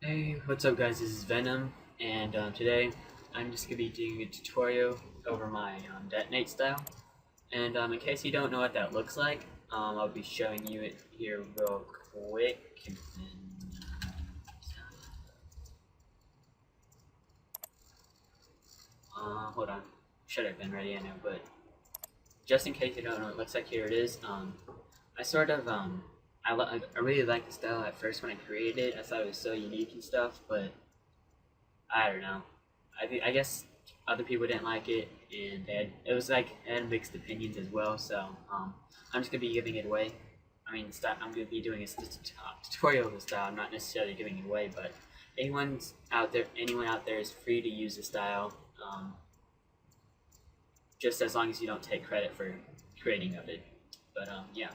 Hey, what's up guys, this is Venom, and today I'm just going to be doing a tutorial over my Detonate style. And in case you don't know what that looks like, I'll be showing you it here real quick. And then, hold on, should have been ready, I know, but just in case you don't know what it looks like, here it is. I sort of, I really liked the style at first when I created it. I thought it was so unique and stuff, but I don't know. I guess other people didn't like it, and it was like it had mixed opinions as well. So I'm just gonna be giving it away. I mean, I'm gonna be doing a tutorial of the style. I'm not necessarily giving it away, but anyone out there is free to use the style, just as long as you don't take credit for creating of it. But yeah,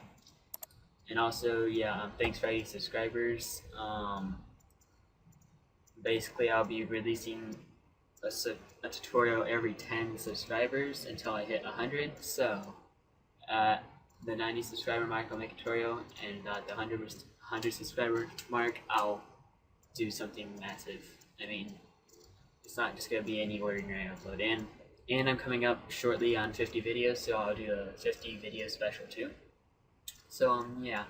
and also yeah, thanks for 80 subscribers. Basically, I'll be releasing a tutorial every 10 subscribers until I hit 100. So at the 90 subscriber mark, I'll make a tutorial, and at the 100 subscriber mark, I'll do something massive. I mean, it's not just gonna be any ordinary upload. And I'm coming up shortly on 50 videos, so I'll do a 50 video special too. So yeah,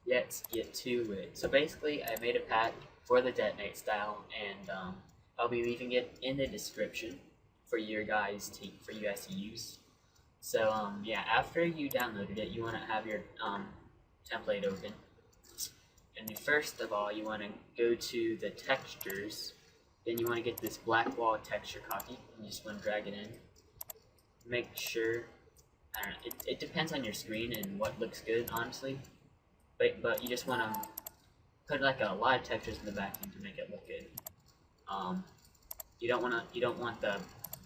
let's get to it. So basically, I made a pack for the Detonate style, and I'll be leaving it in the description for you guys to use. So yeah, after you downloaded it, you want to have your template open, and first of all, you want to go to the textures. Then you want to get this black wall texture copy, and you just want to drag it in. Make sure, I don't know, it depends on your screen and what looks good, honestly. But you just want to put like a lot of textures in the backing to make it look good. You don't want the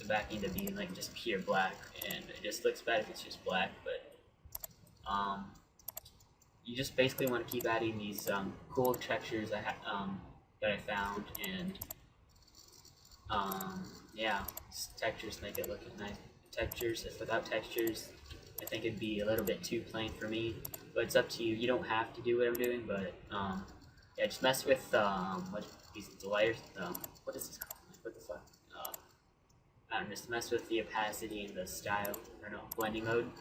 backing to be like just pure black, and it just looks bad if it's just black. But you just basically want to keep adding these cool textures that I found, and yeah, textures make it look nice. Textures, if without textures, I think it'd be a little bit too plain for me. But it's up to you. You don't have to do what I'm doing, but yeah, just mess with what these layers. What is this called? What the fuck? I don't know, just mess with the opacity and the style, or no, blending mode.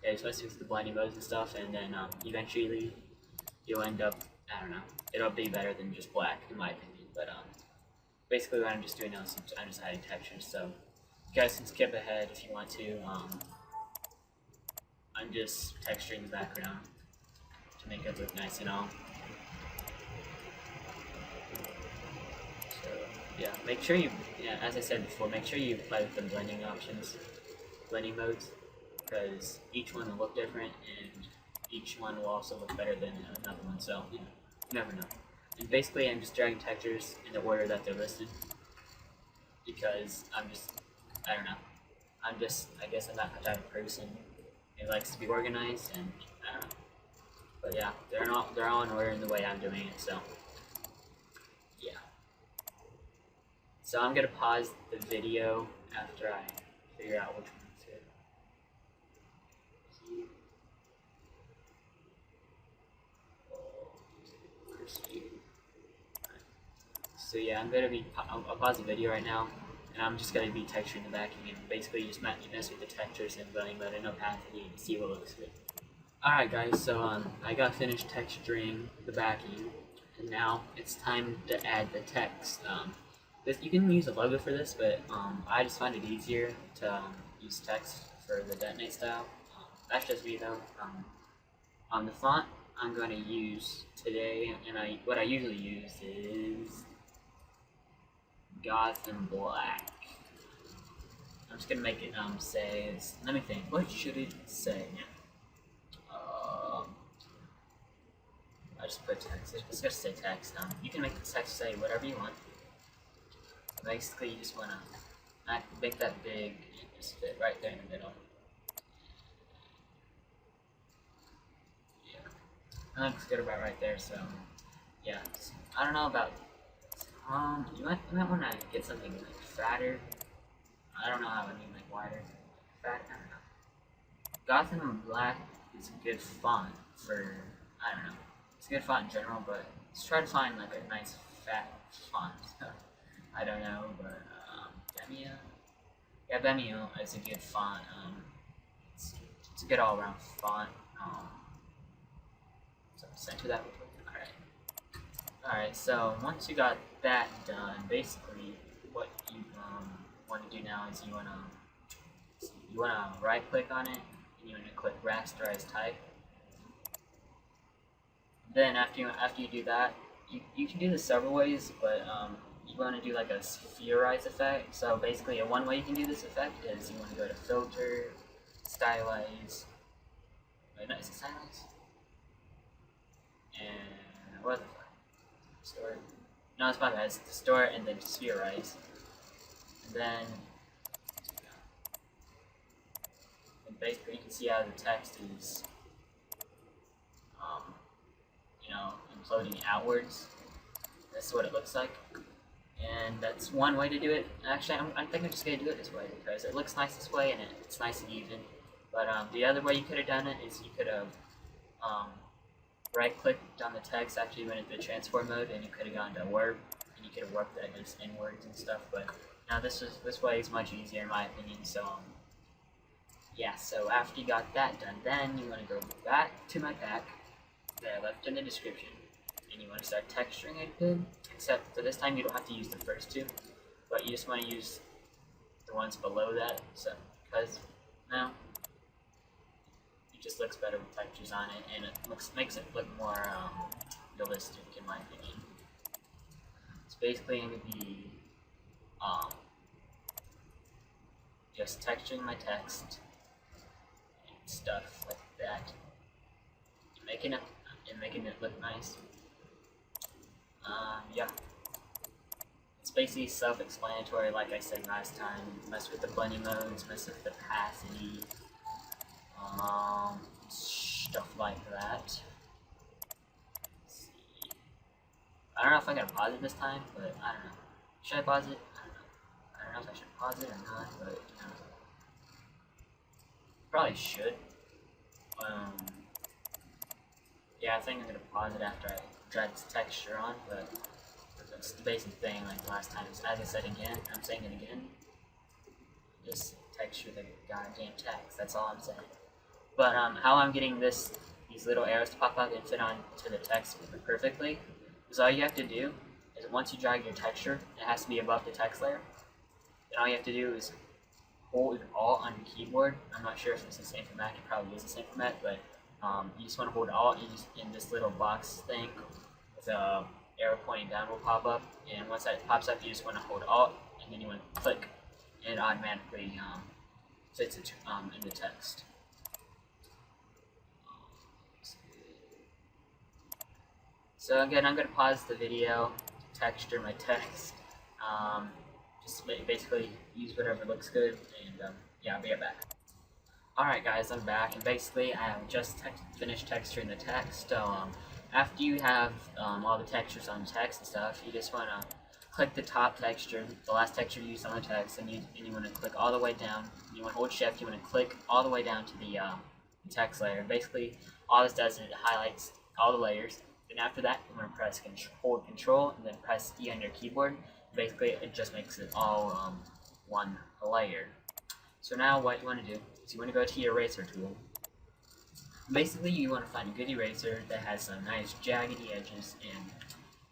Yeah, just mess with the blending modes and stuff, and then eventually you'll end up, I don't know, it'll be better than just black, in my opinion. But basically what I'm just doing now is I'm just adding textures, so you guys can skip ahead if you want to. I'm just texturing the background to make it look nice and all. So yeah, make sure you, yeah, as I said before, make sure you play with the blending options, blending modes, because each one will look different, and each one will also look better than another one. So yeah, you never know. And basically, I'm just dragging textures in the order that they're listed, because I don't know. I guess I'm not the type of person who likes to be organized, and I don't know. But yeah, they're all in order in the way I'm doing it, so yeah. So I'm gonna pause the video after I figure out which one's good. So yeah, I'll pause the video right now, and I'm just gonna be texturing the backing, and basically you mess with the textures and blending mode and opacity to see what looks good. Alright guys, so I got finished texturing the backing, and now it's time to add the text. You can use a logo for this, but I just find it easier to use text for the Detonate style. That's just me though. On the font I'm going to use today, and what I usually use is Gotham Black. I'm just gonna make it say. Let me think. What should it say? I just put text. It's gonna say text. You can make the text say whatever you want. Basically, you just wanna make that big and just fit right there in the middle. Yeah, that looks good about right there. So, yeah, I don't know about. You might want to get something like fatter. I don't know how I mean like wider. Fat. I don't know. Gotham Black is a good font for. I don't know. It's a good font in general, but let's try to find like a nice fat font. I don't know, but Vimeo. Yeah, Vimeo is a good font. It's a good all-around font. So center that real quick. Alright, so once you got that done, basically what you want to do now is you want to right click on it and you want to click rasterize type. Then after you do that, you can do this several ways, but you want to do like a sphereize effect. So basically, one way you can do this effect is you want to go to filter, stylize. Wait, no, is it stylize? And what the fuck? Store. No, it's my bad. It's store and then sphereize. And then basically you can see how the text is, imploding outwards. That's what it looks like. And that's one way to do it. Actually, I think I'm just going to do it this way because it looks nice this way and it's nice and even. But the other way you could have done it is you could have right-clicked on the text after you went into the transform mode, and you could have gone to warp, and you could have warped that against inwards and stuff. But now this way is much easier in my opinion. So yeah. So after you got that done, then you want to go back to my pack that I left in the description, and you want to start texturing it good. Except for this time, you don't have to use the first two, but you just want to use the ones below that. So because now it just looks better with textures on it, and it makes it look more realistic in my opinion. It's basically going to be just texturing my text and stuff like that, and making it look nice. Yeah. It's basically self-explanatory, like I said last time. Mess with the blending modes, mess with the opacity, stuff like that. Let's see. I don't know if I'm gonna pause it this time, but I don't know. Should I pause it? I don't know if I should pause it or not, but probably should. Yeah, I think I'm gonna pause it after I drag this texture on, but that's the basic thing. Like last time, as I said again, I'm saying it again. Just texture the goddamn text. That's all I'm saying. But how I'm getting these little arrows to pop up and fit onto the text perfectly is all you have to do is once you drag your texture, it has to be above the text layer. Then all you have to do is hold Alt on your keyboard. I'm not sure if it's the same for Mac. It probably is the same for Mac, but you just want to hold Alt in this little box thing with a arrow pointing down will pop up, and once that pops up, you just want to hold Alt, and then you want to click, and it automatically fits it in the text. So again, I'm going to pause the video to texture my text. Just basically use whatever looks good, and yeah, I'll be right back. Alright guys, I'm back, and basically I have just finished texturing the text. So after you have all the textures on text and stuff, you just want to click the top texture, the last texture you used on the text, and you want to click all the way down. You want to hold Shift, you want to click all the way down to the text layer. Basically, all this does is it highlights all the layers. Then after that, you want to hold Control and then press E on your keyboard. Basically, it just makes it all one layer. So now what you want to do is you want to go to your eraser tool. Basically, you want to find a good eraser that has some nice jaggedy edges, and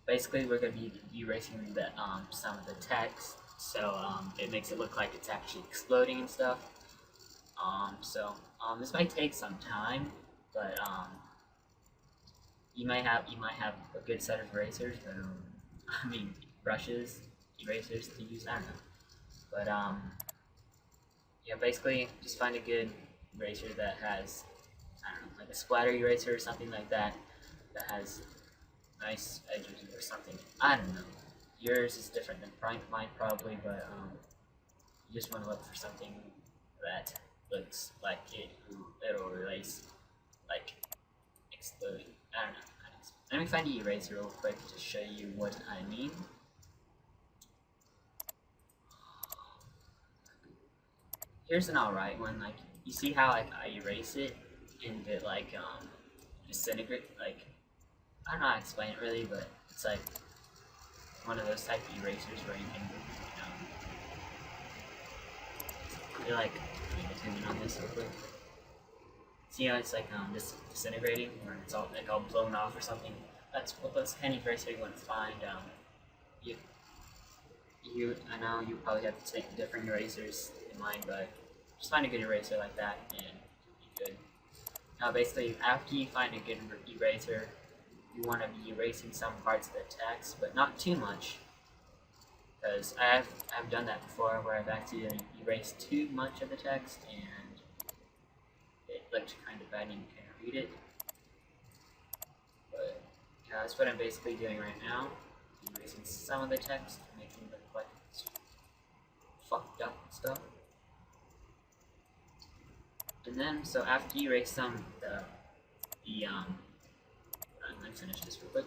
basically we're going to be erasing the, some of the text, so it makes it look like it's actually exploding and stuff. This might take some time, but you might have a good set of erasers, but I mean erasers to use. I don't know, but yeah, basically just find a good eraser that has, I don't know, like a splatter eraser or something like that that has nice edges or something. I don't know. Yours is different than mine probably, but you just want to look for something that looks like it'll erase, like explode. I don't know. Let me find the eraser real quick to show you what I mean. Here's an alright one. Like, you see how I erase it and it like disintegrate. Like, I don't know how to explain it really, but it's like one of those type of erasers where you can, you're like, let me zoom in on this real quick. See how it's like just disintegrating, or it's all like all blown off or something. That's kind of eraser you want to find. I know you probably have to take different erasers in mind, but just find a good eraser like that and you'll be good. Now basically, after you find a good eraser, you want to be erasing some parts of the text, but not too much, because I've done that before where I've actually erased too much of the text and it looked kind of bad and you can't read it. But yeah, that's what I'm basically doing right now. Erasing some of the text, making it look like it's fucked up and stuff. And then, so after you erase some of let me finish this real quick.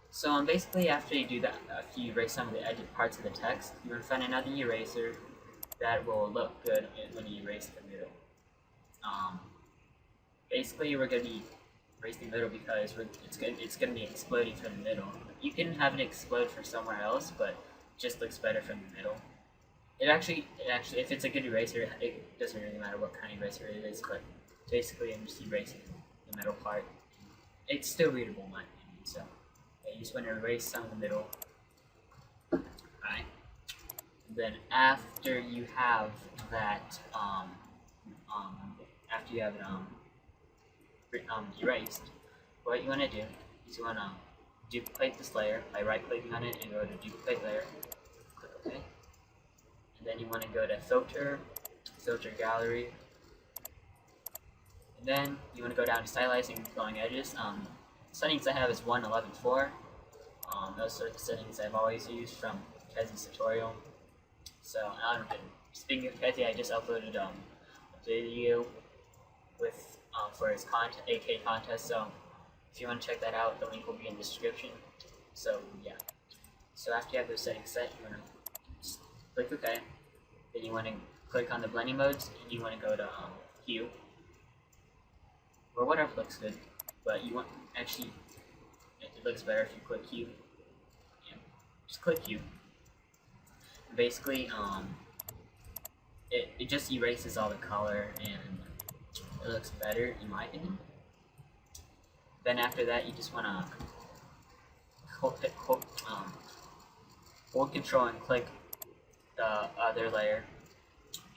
So basically after you do that, after you erase some of the edge parts of the text, you want to find another eraser that will look good when you erase the middle. Basically we're going to be erasing the middle because it's going to be exploding from the middle. You can have it explode from somewhere else, but it just looks better from the middle. It actually, if it's a good eraser, it doesn't really matter what kind of eraser it is, but basically I'm just erasing the middle part. It's still readable in my opinion, so you just want to erase some of the middle. Alright. Then after you have that, after you have it erased, what you want to do is you want to duplicate this layer by right-clicking on it and go to duplicate layer. Click OK. And then you want to go to filter gallery. And then you want to go down to stylizing glowing edges. Settings I have is 1.11.4. Those are the settings I've always used from Kezi's tutorial. So, speaking of Kezi, I just uploaded a video with for his AK contest. So, if you want to check that out, the link will be in the description. So, yeah. So after you have those settings set, you want to click OK. Then you want to click on the blending modes, and you want to go to hue, or whatever looks good. But you want actually, it looks better if you click hue. Yeah, just click hue. Basically, it just erases all the color and it looks better in my opinion. Then after that, you just want to hold Control and click the other layer,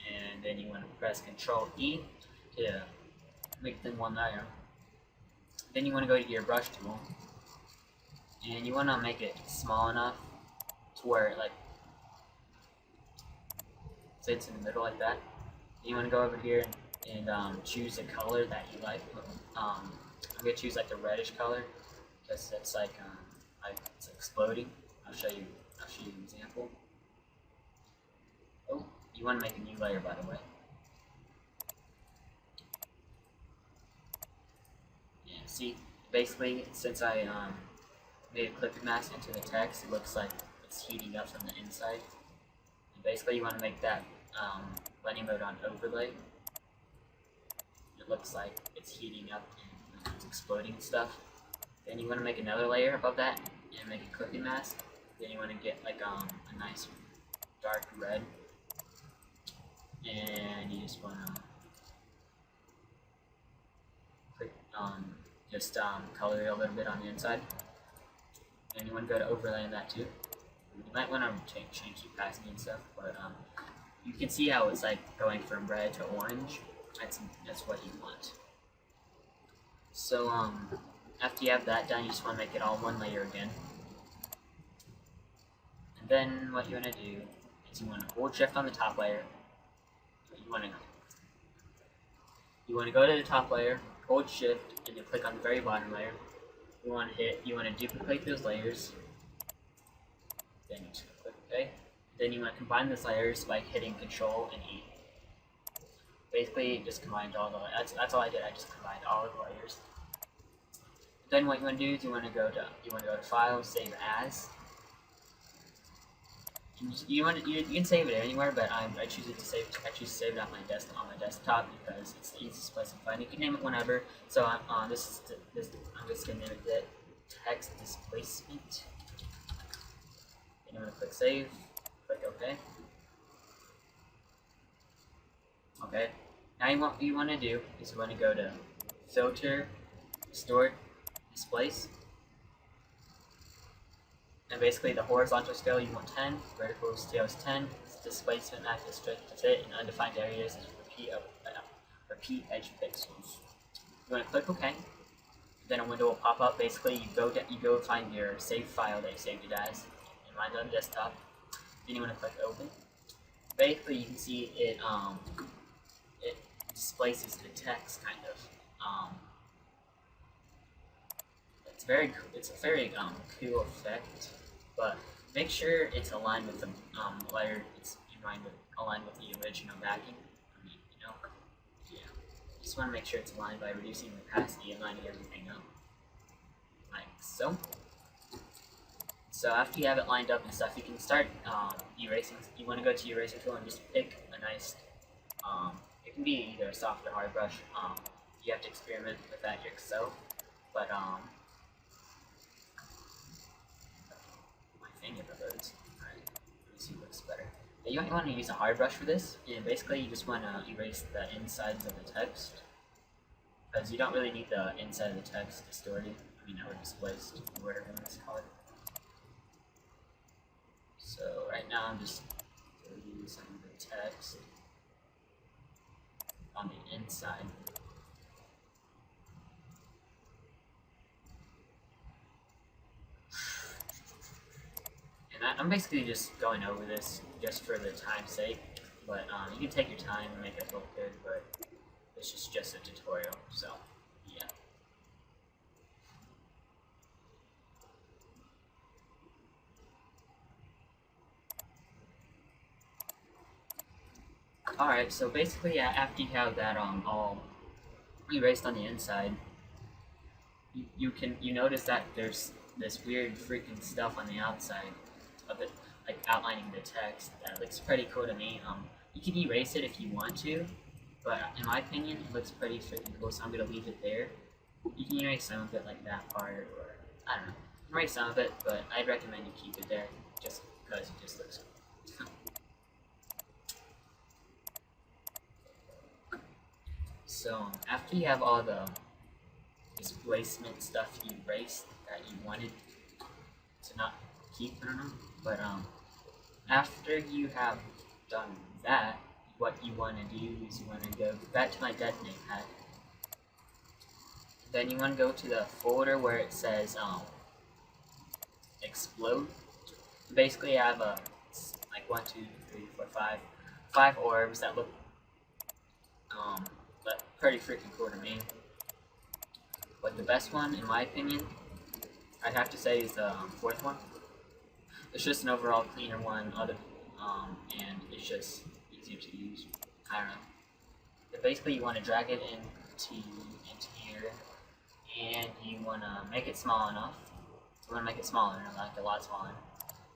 and then you want to press Control E to make them one layer. Then you want to go to your brush tool, and you want to make it small enough to where it like fits in the middle like that. Then you want to go over here and choose a color that you like. I'm gonna choose like the reddish color because it's like it's exploding. I'll show you an example. Oh, you want to make a new layer, by the way. Yeah, see, basically since I made a clipping mask into the text, it looks like it's heating up from the inside. And basically, you want to make that blending mode on overlay. It looks like it's heating up and it's exploding and stuff. Then you want to make another layer above that and make a clipping mask. Then you want to get like a nice dark red, and you just want to click just color it a little bit on the inside. And you want to go to overlay on that too. You might want to change the opacity and stuff, but you can see how it's like going from red to orange. That's what you want. So after you have that done, you just want to make it all one layer again. And then what you want to do is you want to hold Shift on the top layer. You want to go to the top layer, hold Shift, and you click on the very bottom layer. You want to duplicate those layers. Then you just click OK. Then you want to combine those layers by hitting Control and E. Basically, just combined all the layers. That's all I did. I just combined all of the layers. Then what you want to do is you want to go to File, Save As, You can save it anywhere, but I choose to save it on my desktop because it's the easiest place to find. You can name it whenever. So I'm I'm just gonna name it the text displacement. And I'm gonna click save. Click OK. Okay. Now what you want to do is you want to go to filter, distort, displace. And basically the horizontal scale you want 10, vertical scale is 10, displacement map is strict to fit, and undefined areas is repeat edge pixels. You want to click OK. Then a window will pop up. Basically you go find your save file that you saved it as, and mine's on the desktop. Then you want to click open. Basically you can see it displaces the text kind of. It's a very cool effect, but make sure it's aligned with the layer. It's aligned with the original backing. I mean, yeah. Just want to make sure it's aligned by reducing the opacity and lining everything up, like so. So after you have it lined up and stuff, you can start erasing. You want to go to your eraser tool and just pick a nice. It can be either a soft or hard brush. You have to experiment with that yourself, but if it loads. Alright, let me see what looks better. You want to use a hard brush for this, and basically you just want to erase the insides of the text, because you don't really need the inside of the text distorted, or displaced, or whatever you want to call it. So right now I'm just using the text on the inside. And I'm basically just going over this just for the time's sake, but you can take your time and make it look good, but this is just a tutorial, so yeah. Alright, so basically after you have that all erased on the inside, you notice that there's this weird freaking stuff on the outside of it, like outlining the text. That looks pretty cool to me. You can erase it if you want to, but in my opinion, it looks pretty freaking cool, so I'm gonna leave it there. You can erase some of it, like that part, or I don't know, erase some of it, but I'd recommend you keep it there, just because it just looks cool. So after you have all the displacement stuff erased that you wanted to not keep, I don't know, but after you have done that, what you want to do is you want to go back to my Detonate pack. Then you want to go to the folder where it says explode. Basically, I have like 1, 2, 3, 4, 5 orbs that look pretty freaking cool to me. But the best one, in my opinion, I'd have to say is the fourth one. It's just an overall cleaner one, and it's just easier to use. I don't know. But basically, you want to drag it into here, and you want to make it small enough. You want to make it smaller, like a lot smaller.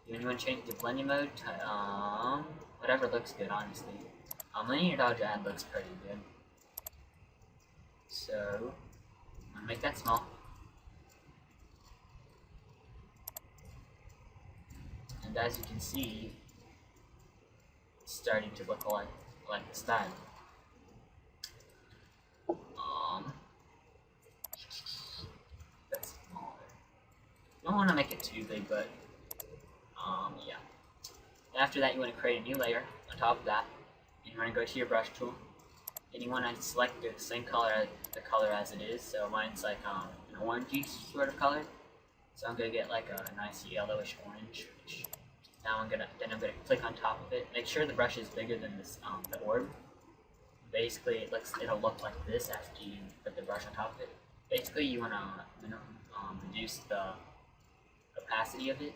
Then you want to change it to blending mode to whatever looks good, honestly. Linear dodge add looks pretty good. So I'm gonna make that small. And as you can see, it's starting to look like the style. That's smaller. You don't want to make it too big, but yeah. And after that, you want to create a new layer on top of that. And you want to go to your brush tool, and you want to select the same color as it is. So mine's like an orangey sort of color. So I'm gonna get like a nice yellowish orange. Which now I'm gonna click on top of it. Make sure the brush is bigger than this the orb. Basically, it'll look like this after you put the brush on top of it. Basically, you wanna reduce the opacity of it,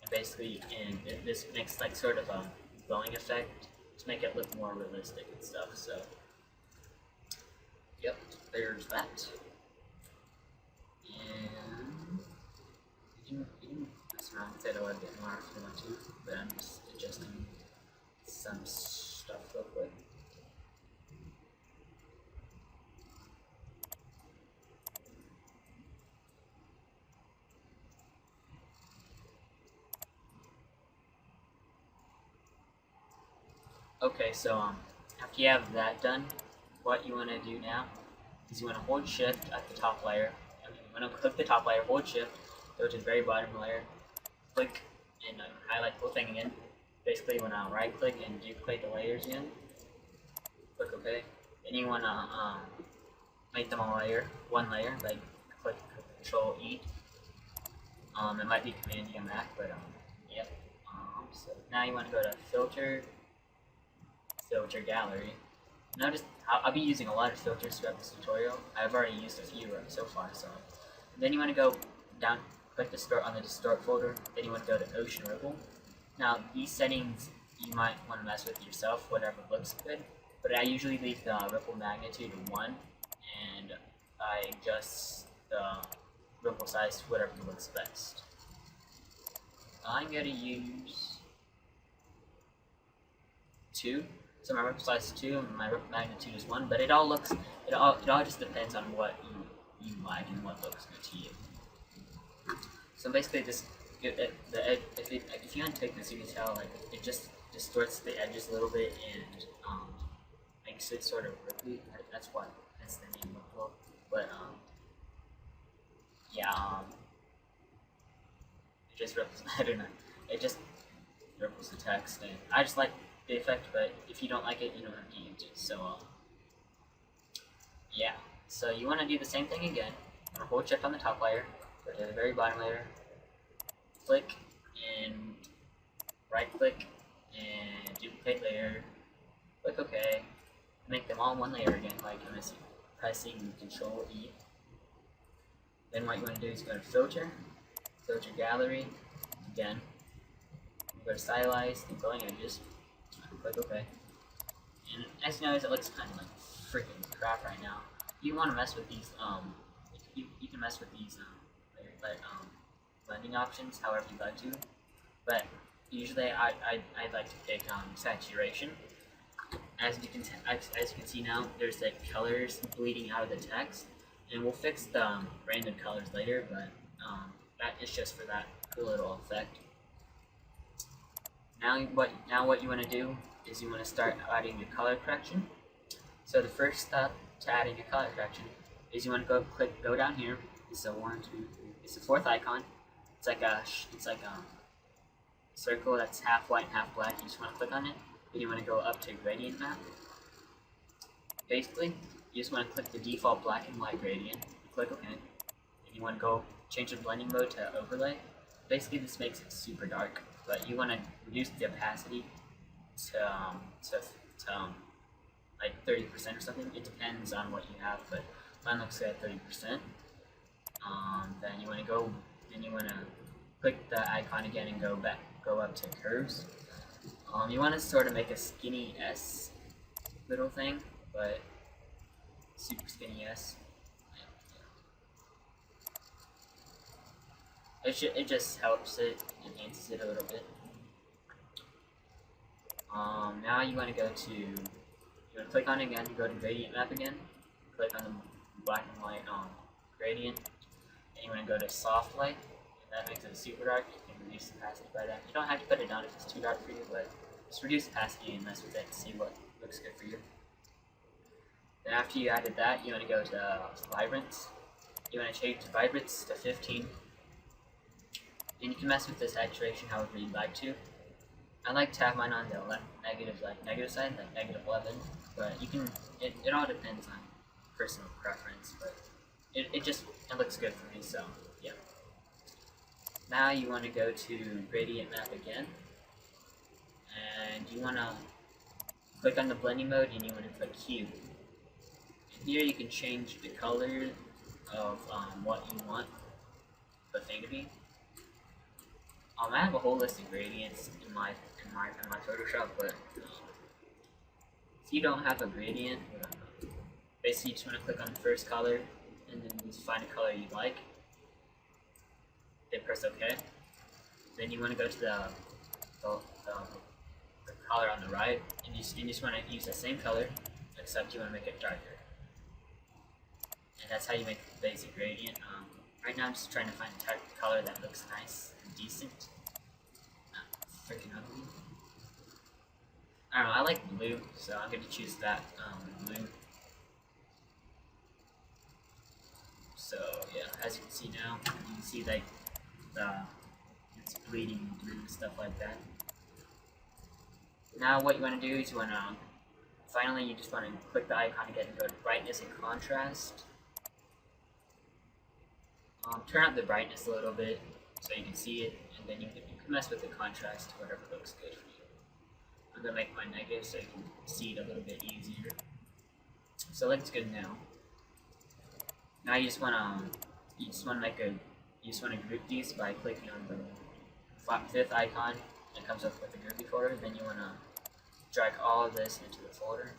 and basically, this makes like sort of a glowing effect to make it look more realistic and stuff. So, yep, there's that. And you can mess around with it a little bit more if you want to, but I'm just adjusting some stuff real quick. Okay, so after you have that done, what you want to do now is you want to hold shift at the top layer. And you want to click the top layer, hold shift, go to the very bottom layer, click and highlight the whole thing again. Basically, you want to right click and duplicate the layers again. Click OK. Then you want to make them a layer, one layer, like click Control E. It might be Command E on Mac, but yep. So now you want to go to Filter Gallery. Notice I'll be using a lot of filters throughout this tutorial. I've already used a few so far. So then you want to go down, click Distort on the Distort folder. Then you want to go to Ocean Ripple. Now these settings you might want to mess with yourself, whatever looks good. But I usually leave the ripple magnitude to 1, and I adjust the ripple size to whatever looks best. I'm going to use 2. So my ripple size is 2 and my ripple magnitude is 1, but it all just depends on what you like and what looks good to you. So basically this, if you untake this, you can tell like it just distorts the edges a little bit and makes it sort of ripply. That's the name of it. But yeah, it just ripples. I don't know. It just ripples the text, and I just like the effect. But if you don't like it, you don't have to use it. So yeah. So you want to do the same thing again. Hold shift on the top layer, go to the very bottom layer, click and right click and duplicate layer. Click OK. Make them all one layer again, like I'm pressing Control E. Then what you want to do is go to Filter Gallery, again. Go to Stylize and Glowing Edges. Click OK. And as you notice, it looks kind of like freaking crap right now. You want to mess with these, you can mess with these blending options however you like to. But usually I like to pick saturation. As you can see now, there's like colors bleeding out of the text, and we'll fix the random colors later. But that is just for that cool little effect. Now what you want to do is you want to start adding your color correction. So the first step to adding your color correction is you want to go down here. It's a 1, 2, 3. It's the 4th icon. It's like a circle that's half white and half black. You just want to click on it. Then you want to go up to gradient map. Basically, you just want to click the default black and white gradient. Click OK. And you want to go change the blending mode to overlay. Basically, this makes it super dark, but you want to reduce the opacity to like 30% or something. It depends on what you have, but mine looks at 30%. Then you want to click the icon again and go up to curves. You want to sort of make a skinny S little thing, but super skinny S. It just helps it, enhances it a little bit. Now you want to click on it again, go to gradient map again, click on the black and white gradient, and you want to go to soft light, and that makes it super dark. You can reduce the opacity by that. You don't have to put it down if it's too dark for you, but just reduce the opacity and mess with it to see what looks good for you. Then after you added that, you want to go to vibrance. You want to change the vibrance to 15. And you can mess with the saturation however you'd like to. I like to have mine on the negative side, like negative 11. But you can, it all depends on personal preference. But it looks good for me, so yeah. Now you want to go to gradient map again. And you want to click on the blending mode and you want to click hue. And here you can change the color of what you want the thing to be. I have a whole list of gradients in my Photoshop, but if you don't have a gradient, basically you just want to click on the first color and then just find a color you like. Then press OK. Then you want to go to the, the color on the right, and you just want to use the same color, except you want to make it darker. And that's how you make the basic gradient. Right now I'm just trying to find a color that looks nice and decent. Not freaking ugly. I don't know, I like blue, so I'm going to choose that blue. So yeah, as you can see now, you can see like it's bleeding through and stuff like that. Now what you want to do is you want to, finally you just want to click the icon again and go to brightness and contrast. Turn up the brightness a little bit so you can see it, and then you can mess with the contrast to whatever looks good for you. I'm going to make mine negative so you can see it a little bit easier. So it looks good now. Now you just want to group these by clicking on the fifth icon that comes up with the groupie folder. Then you want to drag all of this into the folder,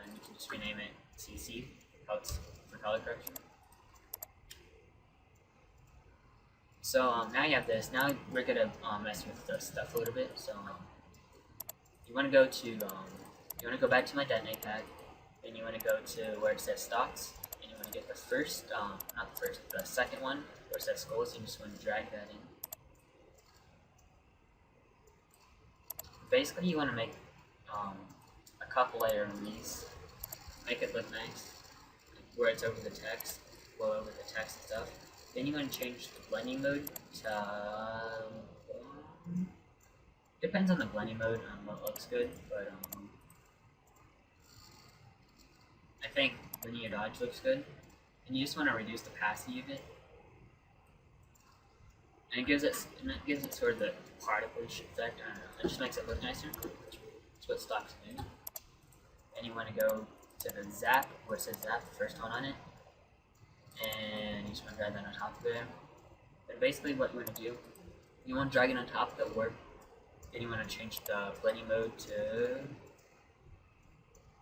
and you can just rename it CC for color correction. So now you have this. Now we're gonna mess with the stuff a little bit. So you want to go back to my Detonate pack. Then you want to go to where it says stocks, and you want to get the the second one where it says skulls. You just want to drag that in. Basically, you want to make a couple layer of these, make it look nice, where it's over the text, blow over the text and stuff. Then you want to change the blending mode to, depends on the blending mode on what looks good, but I think linear dodge looks good. And you just want to reduce the opacity of it. And it gives it sort of the particle-ish effect. I don't know, it just makes it look nicer. That's what stocks do. And you want to go to the zap, where it says zap, the first one on it. And you just want to drag that on top of there. And basically what you want to do, you want to drag it on top of the warp. Then you want to change the blending mode to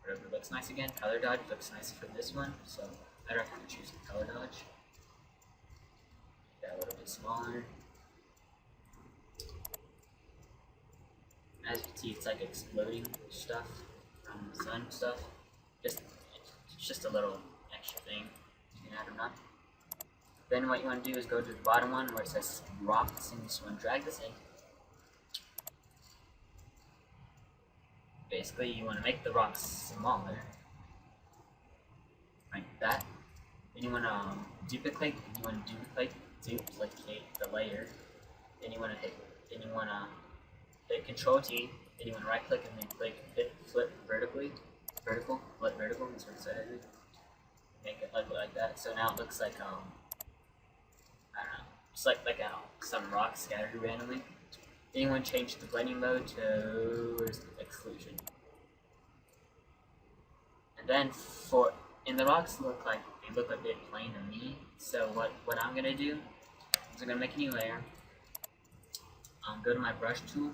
whatever looks nice again. Color dodge looks nice for this one, so I recommend choosing color dodge. Make that a little bit smaller. As you can see, it's like exploding stuff from the sun stuff. It's just a little extra thing. You can add them up. Then what you want to do is go to the bottom one where it says rocks, and you just want to drag this in. Basically, you want to make the rocks smaller, like that. Then you want to duplicate. You want to duplicate the layer. Then you want to hit Control T. Then you want to right click and then hit flip vertical. That's what it says. Make it look like that. So now it looks like I don't know, just like some rocks scattered randomly. Then you want to change the blending mode to exclusion. And then the rocks look a bit plain to me. So what I'm gonna do is I'm gonna make a new layer. Go to my brush tool,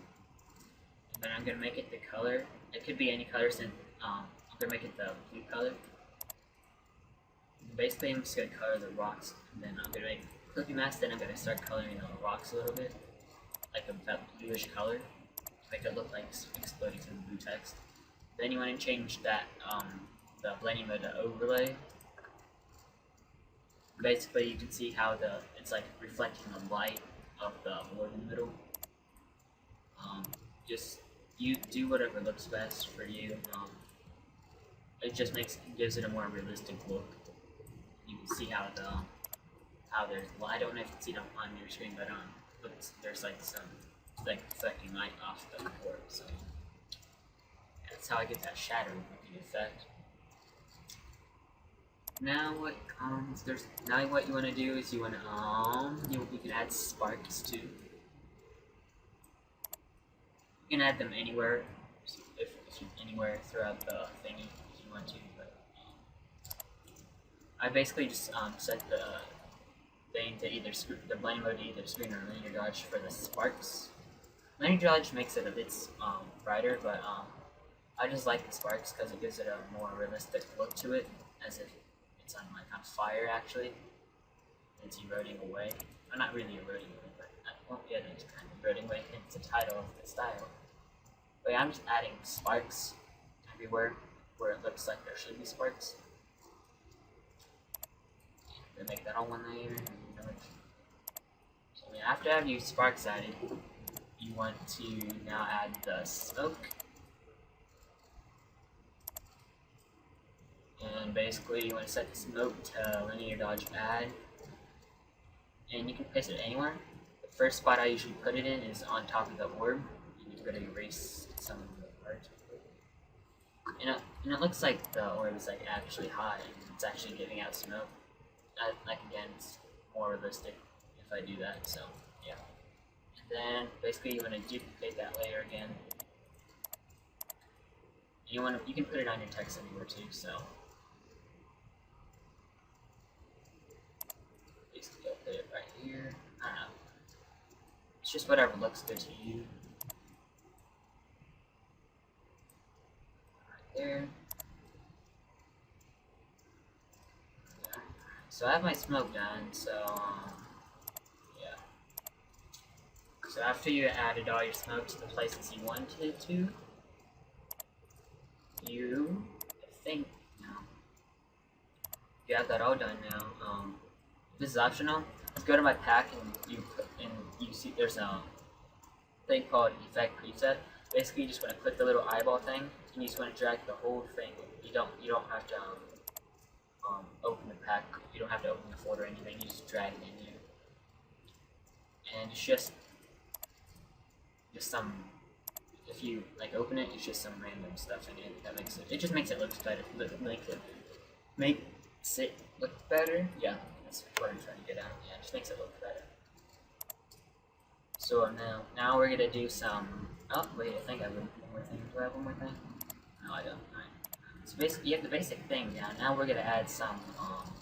and then I'm gonna make it the color. It could be any color, since I'm gonna make it the blue color. And basically, I'm just gonna color the rocks, and then I'm gonna make clippy mask. Then I'm gonna start coloring the rocks a little bit, like that bluish color, to make it look like exploding through the blue text. Then you want to change that the blending mode to overlay. Basically, you can see how it's like reflecting the light of the board in the middle. Just you do whatever looks best for you. It just gives it a more realistic look. You can see how there's, well, I don't know if you can see it on your screen, but there's like some reflecting light off the board. So that's how I get that shadow looking effect. Now what you want to do is you want to you can add sparks too. You can add them anywhere, anywhere throughout the thingy if you want to. But I basically just set the thing to the blending mode to either screen or linear dodge for the sparks. Linear dodge makes it a bit brighter, but I just like the sparks because it gives it a more realistic look to it, as if it's on fire actually. It's eroding away. Well, not really eroding away, but won't be any kind of building, but it's the title of the style. But yeah, I'm just adding sparks everywhere where it looks like there should be sparks. Then make that all one layer. So yeah, after I have your sparks added, you want to now add the smoke. And basically you want to set the smoke to linear dodge add. And you can place it anywhere. The first spot I usually put it in is on top of the orb. You're going to erase some of the parts. And it looks like the orb is like actually hot and it's actually giving out smoke. Like again, it's more realistic if I do that, so yeah. And then basically you want to duplicate that layer again. You can put it on your text anywhere too, so basically I'll put it right here. I don't know. It's just whatever looks good to you. Right there. Yeah. So I have my smoke done, so yeah. So after you added all your smoke to the places you wanted it to, I think now you have that all done now. This is optional. Let's go to my pack and you see there's a thing called effect preset. Basically, you just want to click the little eyeball thing and you just want to drag the whole thing. You don't have to open the pack. You don't have to open the folder or anything. You just drag it in here, and it's just some. If you like open it, it's just some random stuff in it that makes it. It just makes it look better. Makes it look better. Yeah, that's what I'm trying to get at. Yeah, it just makes it look better. So now we're gonna do some. Oh wait, I think I have one more thing. Do I have one more thing? No, I don't. Alright. So basically, you have the basic thing down. Now we're gonna add some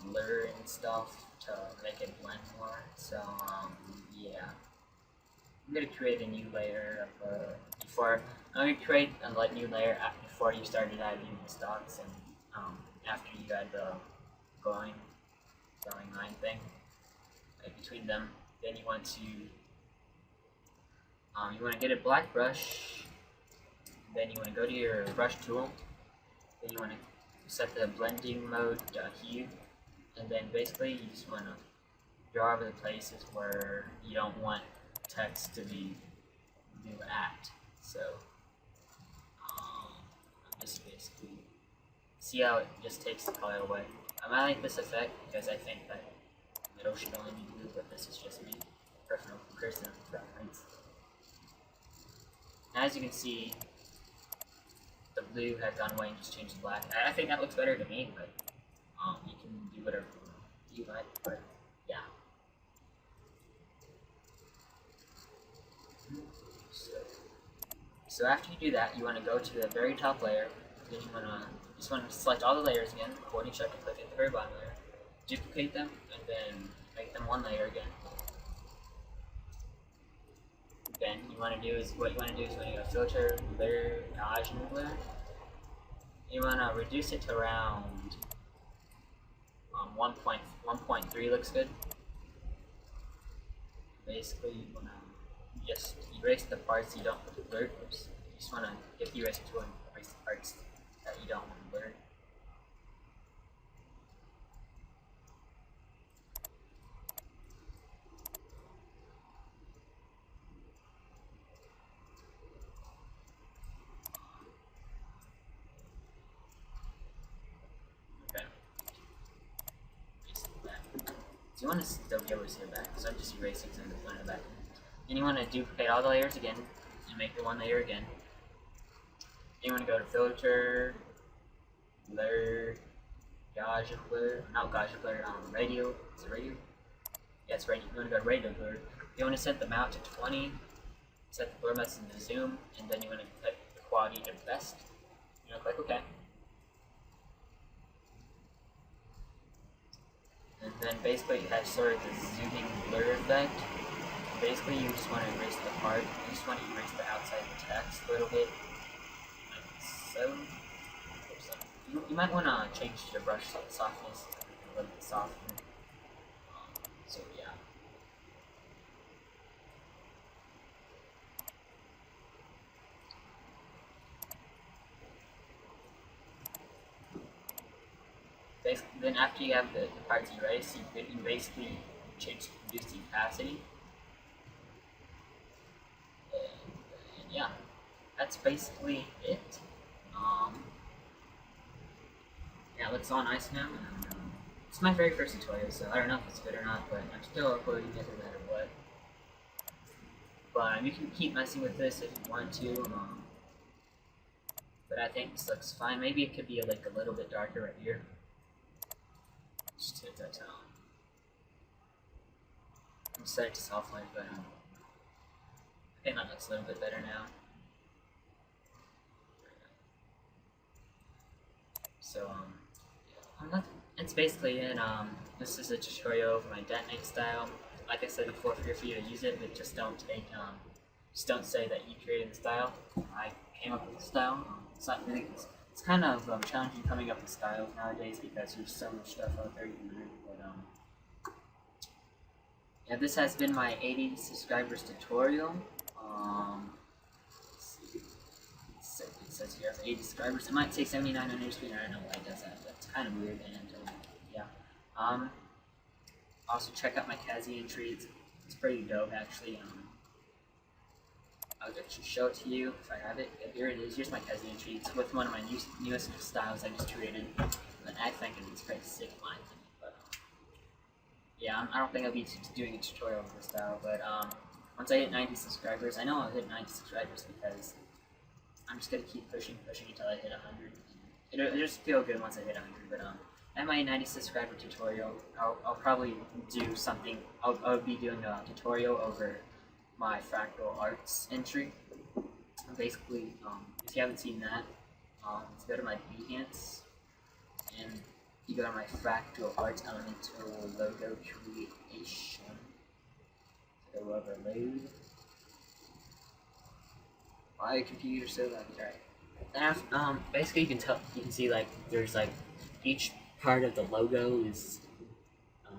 blur and stuff to make it blend more. So yeah. I'm going to create a new layer I'm going to create a new layer before you started adding the stocks and after you add the glowing line thing right between them. Then you want to get a black brush. Then you want to go to your brush tool. Then you want to set the blending mode to hue, and then basically you just want to draw over the places where you don't want text to be new at. So just basically see how it just takes the color away. I like this effect because I think that middle should only be blue, but this is just me, personal preference. Now, as you can see, the blue has gone away and just changed to black. I think that looks better to me, but you can do whatever you like. But yeah. So after you do that, you want to go to the very top layer. Then you just want to select all the layers again, holding shift and click at the very bottom layer, duplicate them, and then make them one layer again. Then what you want to do is when you go filter, blur, dodge, and blur. You want to reduce it to around 1.3 looks good. Basically, you want to just erase the parts you don't want to blur. You just want to hit the erase tool and erase the parts that you don't want to blur. Okay. So you want to still be able to see it back, so I'm just erasing some of the front and back. Then you want to duplicate all the layers again and make the one layer again. Then you want to go to filter, blur, gauge and blur, not gauge and blur, radio. Is it radio? Yeah, it's radio. You want to go to radio blur. You want to set the mount to 20, set the blur method to zoom, and then you want to put the quality to best. You want to click OK. And then basically you have sort of the zooming blur effect. Basically, you just want to erase the part. You just want to erase the outside of the text a little bit, like so. You might want to change your brush softness a little bit softer. So yeah. basically, then after you have the parts erased, you basically reduce the opacity. And yeah, that's basically it. Yeah, it looks all nice now. It's my very first tutorial, so I don't know if it's good or not, but I'm still uploading it no matter what. But you can keep messing with this if you want to. But I think this looks fine. Maybe it could be like a little bit darker right here. Just to that tone. I'm set it to soft light, but I think that looks a little bit better now. So that's basically it. This is a tutorial of my Detonate style. Like I said before, feel free to use it, but just don't say that you created the style. I came up with the style. It's kind of challenging coming up with styles nowadays because there's so much stuff out there you can learn. But yeah, this has been my 80 subscribers tutorial. It says here 80 subscribers. It might say 79 on your screen. I don't know why it does that. That's kind of weird. And yeah. Also check out my Kazi entry. It's pretty dope actually. I'll just show it to you if I have it. Here it is. Here's my Kazi entry. It's with one of my newest styles I just created. And I think it's pretty sick, in my opinion. But yeah, I don't think I'll be doing a tutorial of this style. But once I hit 90 subscribers, I know I'll hit 90 subscribers because I'm just gonna keep pushing until I hit 100. It'll just feel good once I hit 100. But at my 90 subscriber tutorial, I'll probably do something. I'll be doing a tutorial over my fractal arts entry. Basically, if you haven't seen that, go to my Behance and you go to my fractal arts elemental logo creation. Go over load. Why your computer so laggy? Alright. And basically you can see like there's like each part of the logo is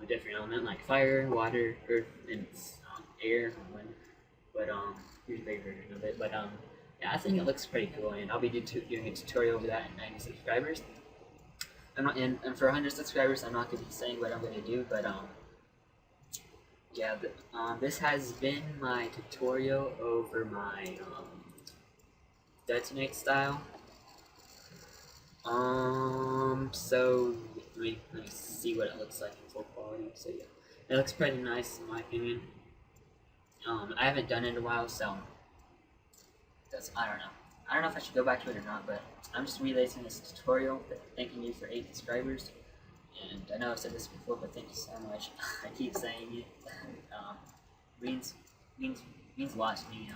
a different element, like fire, water, earth, and air, and wind. But here's a big version of it. But yeah, I think it looks pretty cool, and I'll be doing a tutorial over that at 90 subscribers. And for 100 subscribers, I'm not going to be saying what I'm going to do, but yeah, this has been my tutorial over my Detonate style. So let me see what it looks like in full quality. So yeah, it looks pretty nice in my opinion. I haven't done it in a while, so I don't know. I don't know if I should go back to it or not, but I'm just releasing this tutorial, thanking you for 8 subscribers. And I know I've said this before, but thank you so much. I keep saying it. Means a lot to me.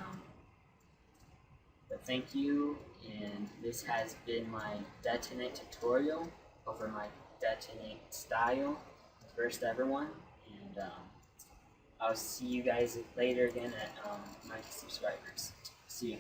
But thank you, and this has been my Detonate tutorial over my Detonate style, the first ever one. And I'll see you guys later again at 90 subscribers. See you.